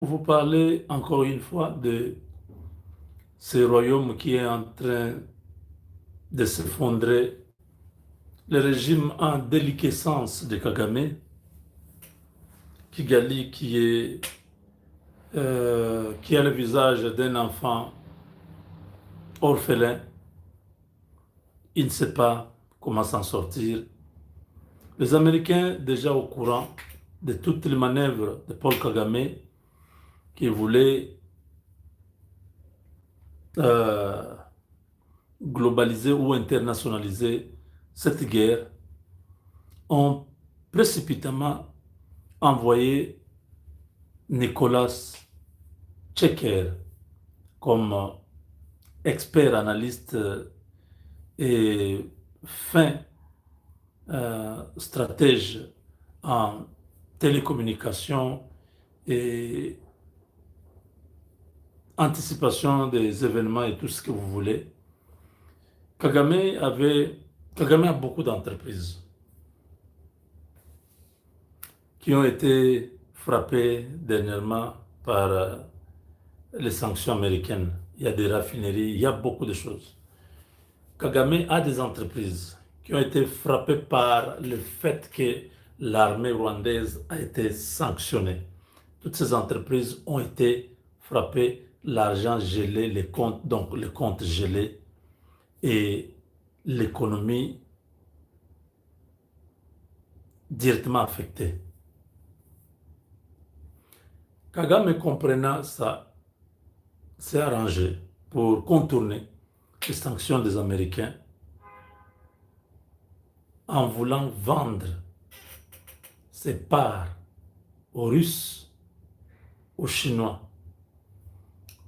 Vous parlez encore une fois de ce royaume qui est en train de s'effondrer, le régime en déliquescence de Kagame, Kigali qui a le visage d'un enfant orphelin, il ne sait pas comment s'en sortir. Les Américains, déjà au courant de toutes les manœuvres de Paul Kagame, qui voulait euh, globaliser ou internationaliser cette guerre, ont précipitamment envoyé Nicolas Checker comme expert analyste et fin stratège en télécommunication et anticipation des événements et tout ce que vous voulez. Kagame a beaucoup d'entreprises qui ont été frappées dernièrement par les sanctions américaines. Il y a des raffineries, il y a beaucoup de choses. Kagame a des entreprises qui ont été frappées par le fait que l'armée rwandaise a été sanctionnée. Toutes ces entreprises ont été frappées, l'argent gelé, donc les comptes gelés et l'économie directement affectée. Kagame comprenant ça, s'est arrangé pour contourner les sanctions des Américains en voulant vendre ses parts aux Russes, aux Chinois,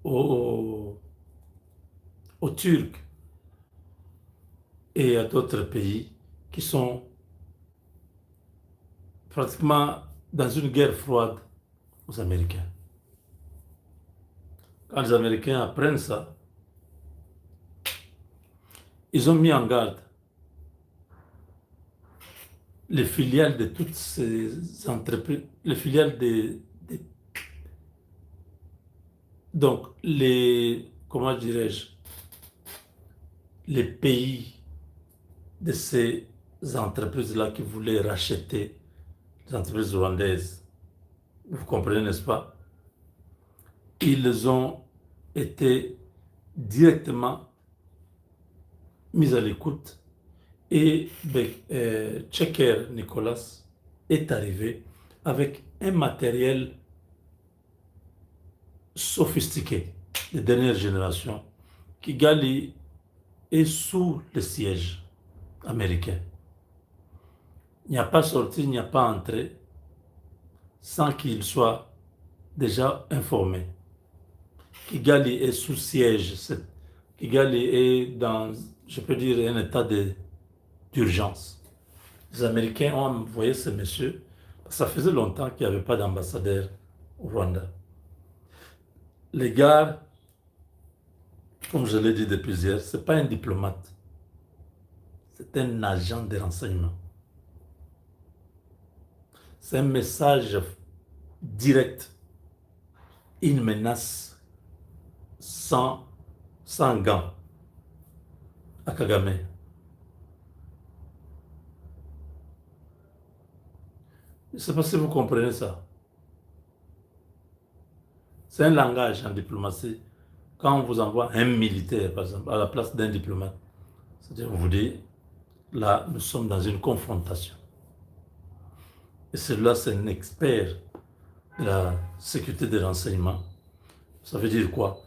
aux, aux Turcs et à d'autres pays qui sont pratiquement dans une guerre froide aux Américains. Quand les Américains apprennent ça, ils ont mis en garde les filiales de toutes ces entreprises, les filiales donc comment dirais-je, les pays de ces entreprises-là qui voulaient racheter les entreprises rwandaises. Vous comprenez, n'est-ce pas? Ils ont été directement mis à l'écoute et Checker Nicolas est arrivé avec un matériel sophistiqué de dernière génération. Kigali est sous le siège américain. Il n'y a pas sorti, il n'y a pas entré sans qu'il soit déjà informé. Kigali est sous siège. Kigali est dans, je peux dire, un état d'urgence. Les Américains ont envoyé ce monsieur. Ça faisait longtemps qu'il n'y avait pas d'ambassadeur au Rwanda. Les gars, comme je l'ai dit depuis hier, ce n'est pas un diplomate. C'est un agent de renseignement. C'est un message direct, une menace sans gants à Kagame. Je ne sais pas si vous comprenez ça. C'est un langage en diplomatie. Quand on vous envoie un militaire, par exemple, à la place d'un diplomate, c'est-à-dire vous dites, là, nous sommes dans une confrontation. Et celui-là, c'est un expert de la sécurité des renseignements. Ça veut dire quoi?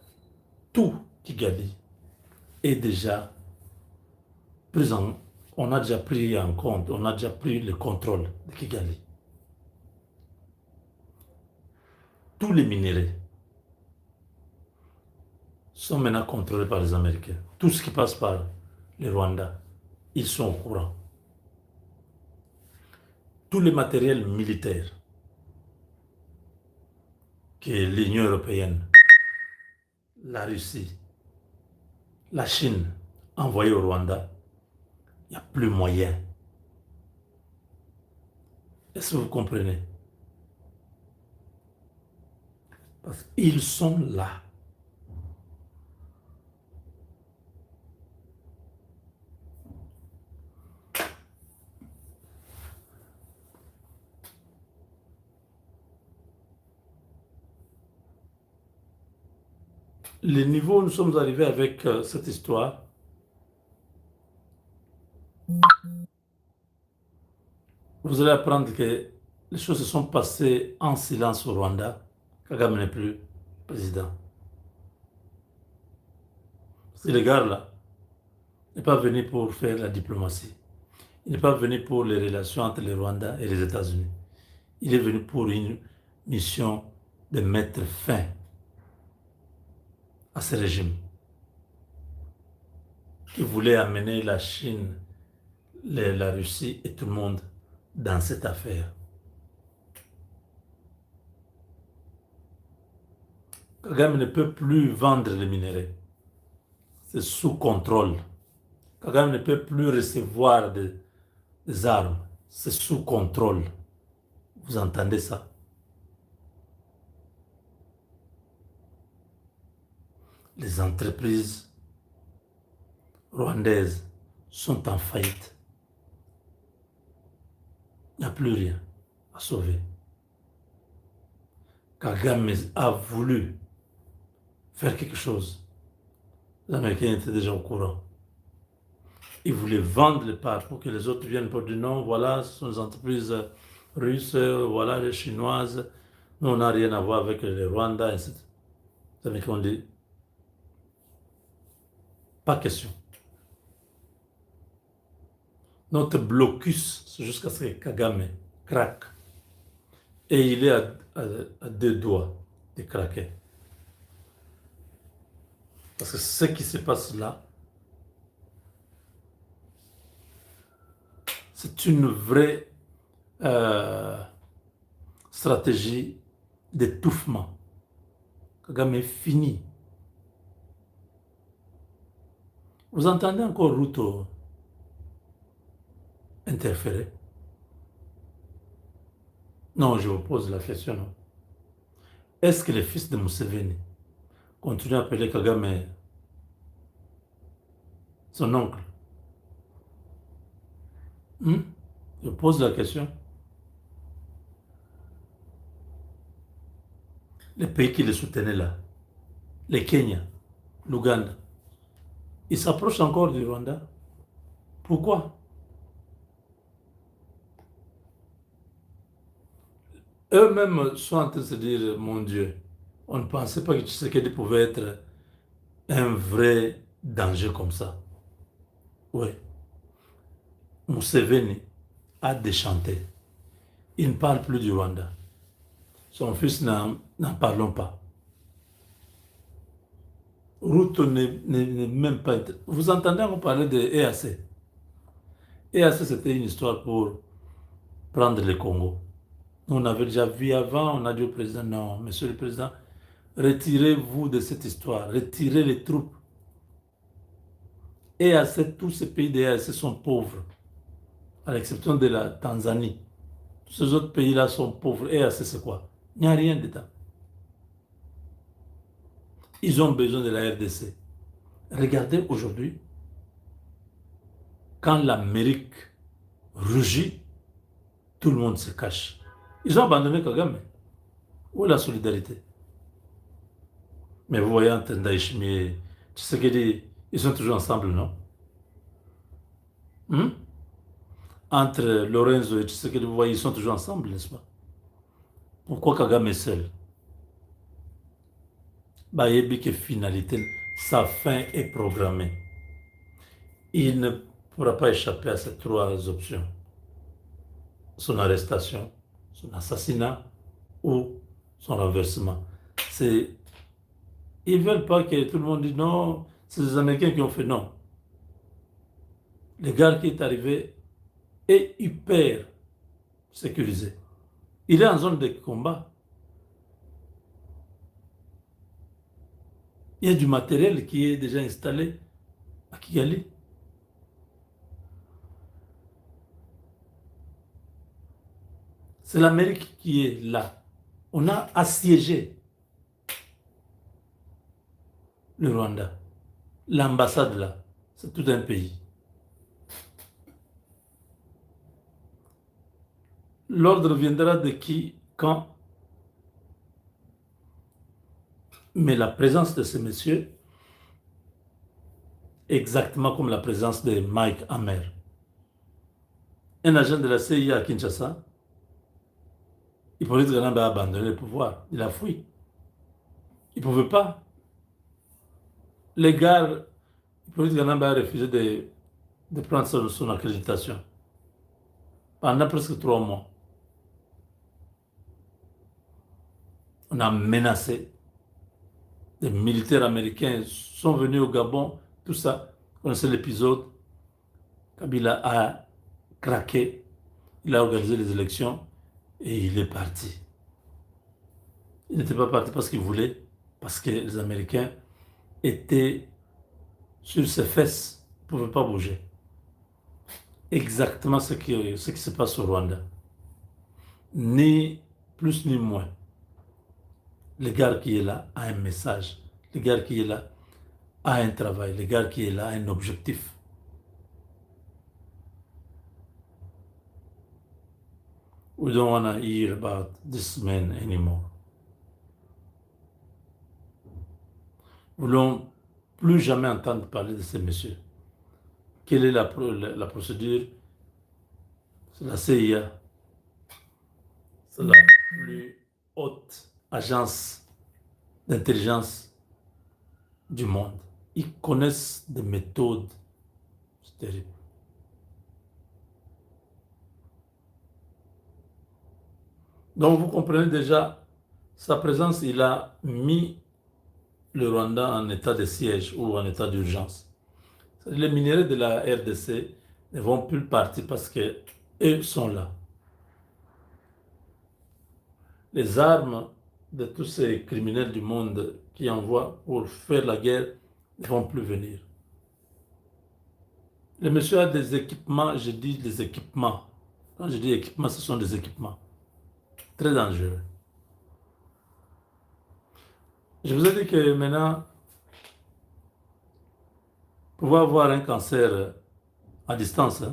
Tout Kigali est déjà pris en... On a déjà pris en compte, on a déjà pris le contrôle de Kigali. Tous les minéraux sont maintenant contrôlés par les Américains. Tout ce qui passe par le Rwanda, ils sont au courant. Tous les matériels militaires que l'Union européenne, la Russie, la Chine envoyés au Rwanda, il n'y a plus moyen. Est-ce que vous comprenez? Parce qu'ils sont là. Le niveau où nous sommes arrivés avec cette histoire, vous allez apprendre que les choses se sont passées en silence au Rwanda. Kagame n'est plus président. Ce gars-là n'est pas venu pour faire la diplomatie. Il n'est pas venu pour les relations entre le Rwanda et les États-Unis. Il est venu pour une mission de mettre fin à ce régime qui voulait amener la Chine, la Russie et tout le monde dans cette affaire. Kagame ne peut plus vendre les minéraux. C'est sous contrôle. Kagame ne peut plus recevoir des armes. C'est sous contrôle. Vous entendez ça? Les entreprises rwandaises sont en faillite. Il n'y a plus rien à sauver. Kagame a voulu faire quelque chose. Les Américains étaient déjà au courant. Ils voulaient vendre les parts pour que les autres viennent pour dire non, voilà, ce sont les entreprises russes, voilà, les chinoises. Nous, on n'a rien à voir avec le Rwanda, etc. Les Américains ont dit, pas question. Notre blocus, c'est jusqu'à ce que Kagame craque. Et il est à deux doigts de craquer. Parce que ce qui se passe là, c'est une vraie stratégie d'étouffement. Kagame est fini. Vous entendez encore Ruto interférer? Non, je vous pose la question. Non. Est-ce que les fils de Museveni continuent à appeler Kagame son oncle? Je pose la question. Les pays qui les soutenaient là, les Kenya, l'Ouganda, ils s'approchent encore du Rwanda. Pourquoi? Eux-mêmes sont en train de se dire, mon Dieu, on ne pensait pas que Tshisekedi pouvait être un vrai danger comme ça. Oui. Museveni a déchanté. Il ne parle plus du Rwanda. Son fils n'en parlons pas. Ruto n'est même pas... Vous entendez on parler de EAC. EAC, c'était une histoire pour prendre le Congo. On avait déjà vu avant, on a dit au président, non, monsieur le président, retirez-vous de cette histoire, retirez les troupes. EAC, tous ces pays de EAC sont pauvres, à l'exception de la Tanzanie. Tous ces autres pays-là sont pauvres. EAC, c'est quoi? Il n'y a rien dedans. Ils ont besoin de la RDC. Regardez aujourd'hui, quand l'Amérique rugit, tout le monde se cache. Ils ont abandonné Kagame. Où est la solidarité? Mais vous voyez, entre Ndayishimiye, Tshisekedi, ils sont toujours ensemble, non? Entre Lorenzo et Tshisekedi, vous voyez, ils sont toujours ensemble, n'est-ce pas? Pourquoi Kagame est seul? Bayebi que finalité, sa fin est programmée. Il ne pourra pas échapper à ces trois options. Son arrestation, son assassinat ou son renversement. Ils ne veulent pas que tout le monde dise non, c'est les Américains qui ont fait non. Le gars qui est arrivé est hyper sécurisé. Il est en zone de combat. Il y a du matériel qui est déjà installé à Kigali. C'est l'Amérique qui est là. On a assiégé le Rwanda. L'ambassade là, c'est tout un pays. L'ordre viendra de qui, quand? Mais la présence de ce monsieur, exactement comme la présence de Mike Hammer, un agent de la CIA à Kinshasa, Hippolyte Galamba a abandonné le pouvoir. Il a fui. Il ne pouvait pas. Les gars, Hippolyte Galamba a refusé de prendre son accréditation pendant presque 3 mois. On a menacé. Des militaires américains sont venus au Gabon, tout ça. Vous connaissez l'épisode. Kabila a craqué. Il a organisé les élections et il est parti. Il n'était pas parti parce qu'il voulait, parce que les Américains étaient sur ses fesses, ne pouvaient pas bouger. Exactement ce qui se passe au Rwanda. Ni plus ni moins. Le gars qui est là a un message. Le gars qui est là a un travail. Le gars qui est là a un objectif. We don't want to hear about this man anymore. Nous ne voulons plus jamais entendre parler de ce monsieur. Quelle est la procédure? C'est la CIA. C'est la plus haute agence d'intelligence du monde. Ils connaissent des méthodes. C'est terrible. Donc vous comprenez déjà, sa présence, il a mis le Rwanda en état de siège ou en état d'urgence. Les minéraux de la RDC ne vont plus partir parce qu'eux sont là. Les armes de tous ces criminels du monde qui envoient pour faire la guerre ne vont plus venir. Le monsieur a des équipements, je dis des équipements. Quand je dis équipements, ce sont des équipements très dangereux. Je vous ai dit que maintenant, pouvoir avoir un cancer à distance,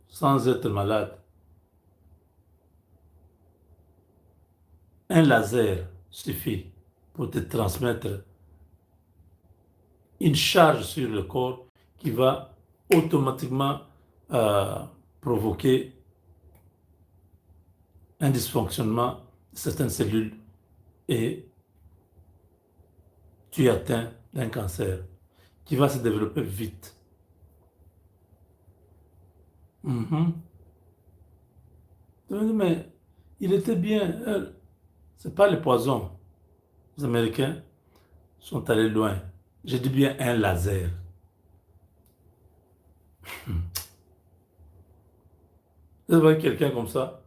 sans être malade, un laser suffit pour te transmettre une charge sur le corps qui va automatiquement provoquer un dysfonctionnement de certaines cellules et tu es atteint d'un cancer qui va se développer vite. Mais il était bien. C'est pas le poison. Les Américains sont allés loin. Je dis bien un laser. Vous voyez quelqu'un comme ça,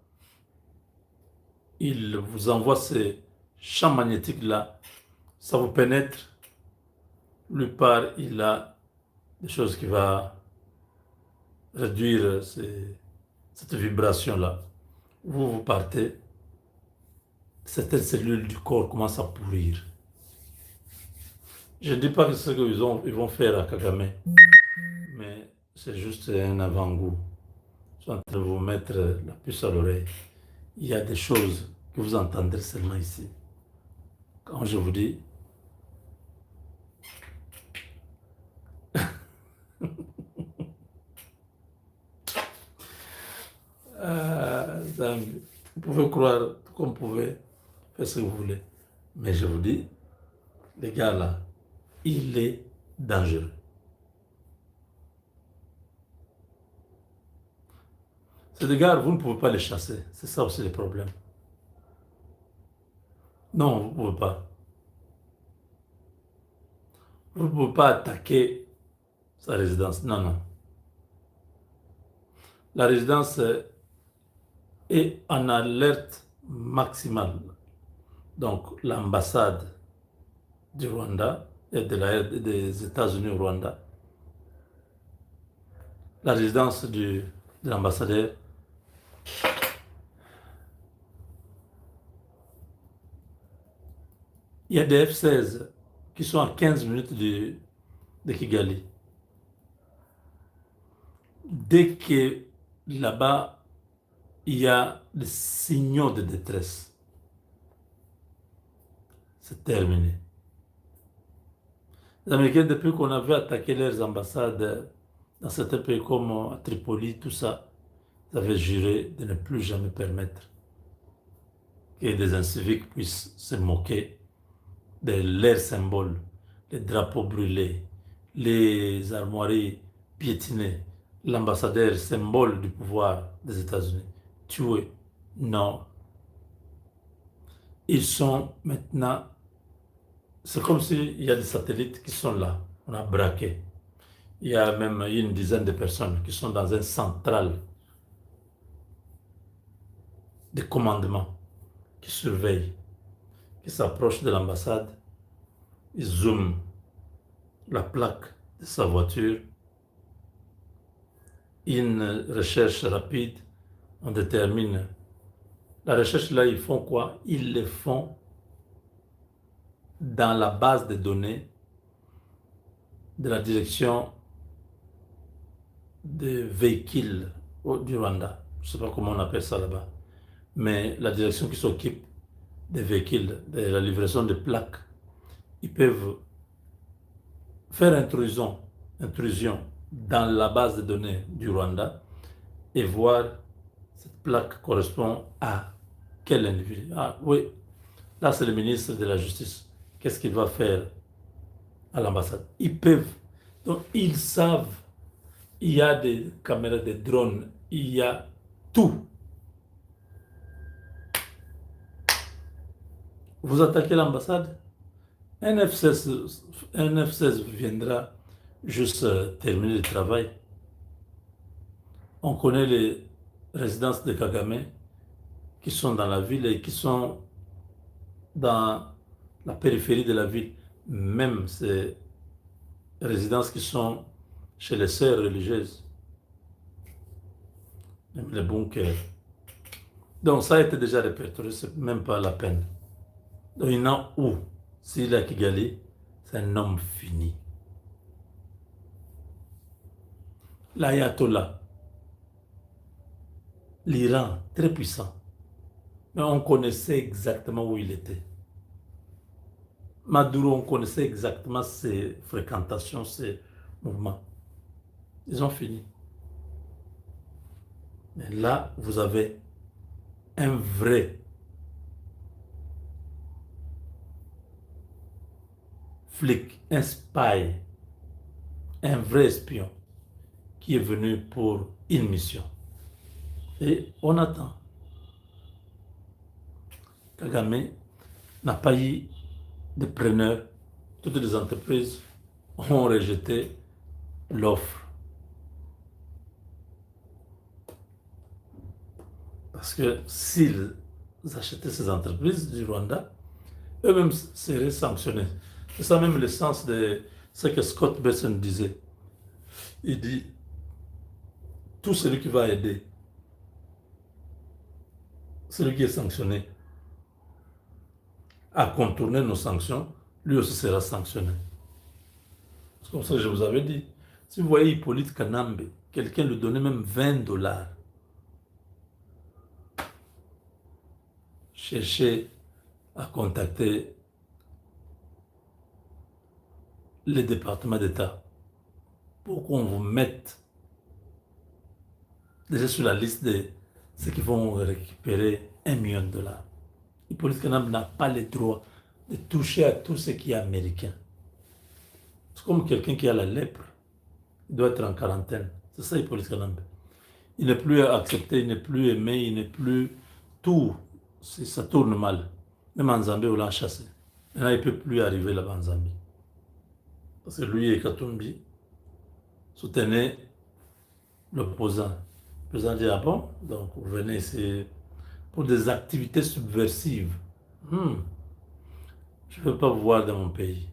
il vous envoie ces champs magnétiques-là, ça vous pénètre. Lui part, il a des choses qui vont réduire cette vibration-là. Vous partez, certaines cellules du corps commencent à pourrir. Je ne dis pas que c'est ce qu'ils vont faire à Kagame, mais c'est juste un avant-goût. Ils sont en train de vous mettre la puce à l'oreille. Il y a des choses que vous entendrez seulement ici. Quand je vous dis, vous pouvez croire comme vous pouvez, faire ce que vous voulez. Mais je vous dis, les gars là, il est dangereux. Ces gars, vous ne pouvez pas les chasser. C'est ça aussi le problème. Non, vous ne pouvez pas. Vous ne pouvez pas attaquer sa résidence. Non, non. La résidence est en alerte maximale. Donc, l'ambassade du Rwanda et des États-Unis au Rwanda, la résidence de l'ambassadeur, il y a des F-16 qui sont à 15 minutes de Kigali. Dès que là-bas, il y a des signaux de détresse, c'est terminé. Les Américains, depuis qu'on avait attaqué leurs ambassades dans certains pays comme à Tripoli, tout ça, ils avaient juré de ne plus jamais permettre que des inciviques puissent se moquer de leurs symboles, les drapeaux brûlés, les armoiries piétinées, l'ambassadeur, symbole du pouvoir des États-Unis, tué. Non. Ils sont maintenant, c'est comme s'il y a des satellites qui sont là, on a braqué. Il y a même une dizaine de personnes qui sont dans un central de commandement qui surveille, qui s'approche de l'ambassade. Ils zooment la plaque de sa voiture. Une recherche rapide, on détermine. La recherche là, ils font quoi? Ils le font dans la base de données de la direction des véhicules du Rwanda. Je ne sais pas comment on appelle ça là-bas. Mais la direction qui s'occupe des véhicules, de la livraison de plaques, ils peuvent faire intrusion dans la base de données du Rwanda et voir cette plaque correspond à quel individu. Ah oui, là c'est le ministre de la Justice. Qu'est-ce qu'il va faire à l'ambassade? Ils peuvent. Donc ils savent, il y a des caméras, des drones, il y a tout. Vous attaquez l'ambassade, un F-16 viendra juste terminer le travail. On connaît les résidences de Kagame qui sont dans la ville et qui sont dans la périphérie de la ville. Même ces résidences qui sont chez les sœurs religieuses, même les bunkers. Donc ça a été déjà répertorié, c'est même pas la peine. Donc il y en a où, s'il est à Kigali, c'est un homme fini. L'ayatollah, l'Iran, très puissant. Mais on connaissait exactement où il était. Maduro, on connaissait exactement ses fréquentations, ses mouvements. Ils ont fini. Mais là, vous avez un vrai flic, un spy, un vrai espion qui est venu pour une mission. Et on attend. Kagame n'a pas eu de preneur. Toutes les entreprises ont rejeté l'offre. Parce que s'ils achetaient ces entreprises du Rwanda, eux-mêmes seraient sanctionnés. C'est ça même le sens de ce que Scott Besson disait. Il dit, tout celui qui va aider, celui qui est sanctionné, à contourner nos sanctions, lui aussi sera sanctionné. C'est comme ça que je vous avais dit. Si vous voyez Hippolyte Kanambe, quelqu'un lui donnait même 20 dollars. Cherchez à contacter les départements d'État pour qu'on vous mette déjà sur la liste de ceux qui vont récupérer 1 million de dollars. Hippolyte Kanambe n'a pas le droit de toucher à tout ce qui est américain. C'est comme quelqu'un qui a la lèpre. Il doit être en quarantaine. C'est ça Hippolyte Kanambe. Il n'est plus accepté, il n'est plus aimé, il n'est plus tout. Ça tourne mal. Même en Zambie, on l'a chassé. Maintenant, il ne peut plus arriver là-bas en Zambie. Parce que lui et Katumbi soutenaient l'opposant. Le président dit, ah bon, donc vous venez ici pour des activités subversives. Je ne veux pas vous voir dans mon pays.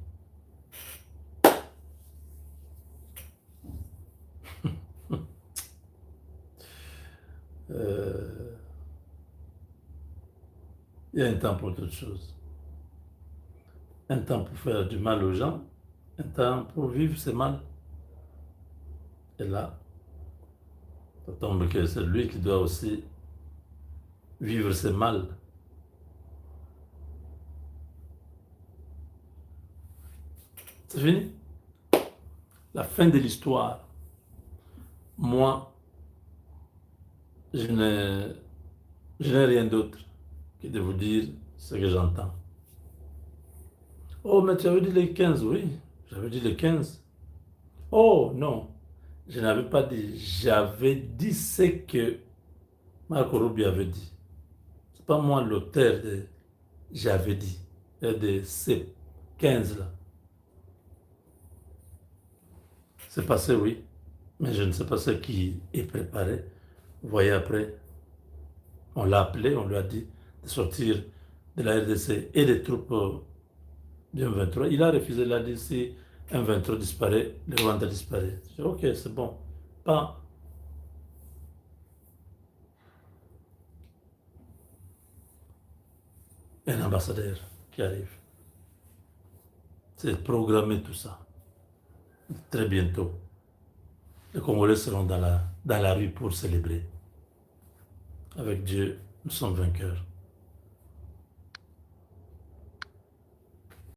Il y a un temps pour d'autres choses. Un temps pour faire du mal aux gens, un temps pour vivre ce mal. Et là, ça tombe que c'est lui qui doit aussi vivre ce mal. C'est fini. La fin de l'histoire. Moi, je n'ai rien d'autre que de vous dire ce que j'entends. Oh, mais tu avais dit les 15, oui. J'avais dit les 15. Oh, non. Je n'avais pas dit. J'avais dit ce que Marco Rubio avait dit. C'est pas moi l'auteur de j'avais dit. Et de ces 15 là. C'est passé, oui. Mais je ne sais pas ce qui est préparé. Vous voyez, après, on l'a appelé, on lui a dit de sortir de la RDC et des troupes du M23. Il a refusé, il a dit si M23 disparaît, le Rwanda disparaît. J'ai dit, ok, c'est bon. Pas un ambassadeur qui arrive. C'est programmé tout ça. Très bientôt, les Congolais seront dans la rue pour célébrer. Avec Dieu, nous sommes vainqueurs.